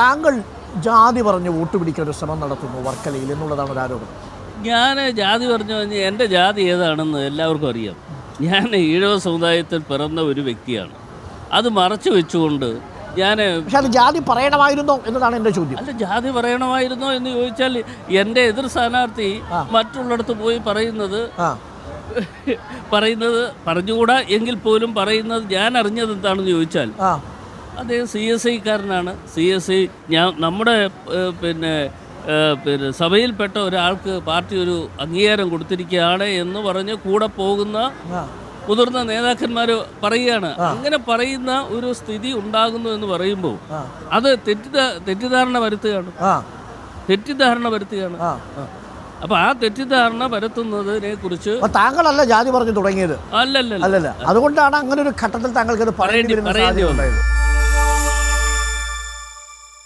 താങ്കൾ ജാതി പറഞ്ഞ് വോട്ട് പിടിക്കാൻ ഒരു ശ്രമം നടത്തുന്നു വർക്കലയിൽ എന്നുള്ളതാണ് ഒരു ആരോപണം. ഞാൻ ജാതി പറഞ്ഞു കഴിഞ്ഞാൽ എൻ്റെ ജാതി ഏതാണെന്ന് എല്ലാവർക്കും അറിയാം. ഞാൻ ഈഴവ സമുദായത്തിൽ പിറന്ന ഒരു വ്യക്തിയാണ്. അത് മറച്ചു വെച്ചുകൊണ്ട് ഞാൻ പക്ഷെ അത് ജാതി പറയണമായിരുന്നോ എന്നതാണ് എൻ്റെ ചോദ്യം. അല്ല, ജാതി പറയണമായിരുന്നോ എന്ന് ചോദിച്ചാൽ എൻ്റെ എതിർ സ്ഥാനാർത്ഥി മറ്റുള്ളിടത്ത് പോയി പറയുന്നത് പറഞ്ഞുകൂടാ എങ്കിൽ പോലും പറയുന്നത് ഞാൻ അറിഞ്ഞത് എന്താണെന്ന് ചോദിച്ചാൽ അദ്ദേഹം CSIക്കാരനാണ്. CSI നമ്മുടെ പിന്നെ സഭയിൽപ്പെട്ട ഒരാൾക്ക് പാർട്ടി ഒരു അംഗീകാരം കൊടുത്തിരിക്കുകയാണ് എന്ന് പറഞ്ഞ് കൂടെ പോകുന്ന മുതിർന്ന നേതാക്കന്മാർ പറയുകയാണ്. അങ്ങനെ പറയുന്ന ഒരു സ്ഥിതി ഉണ്ടാകുന്നു എന്ന് പറയുമ്പോൾ അത് തെറ്റിദ്ധാരണ വരുത്തുകയാണ്. അപ്പൊ ആ തെറ്റിദ്ധാരണ വരുത്തുന്നതിനെ കുറിച്ച് താങ്കളല്ല ജാതി പറഞ്ഞു തുടങ്ങിയത്. അല്ലല്ല. അതുകൊണ്ടാണ് അങ്ങനെ ഒരു ഘട്ടത്തിൽ താങ്കൾക്ക് അത് പറയേണ്ടി വന്നത്.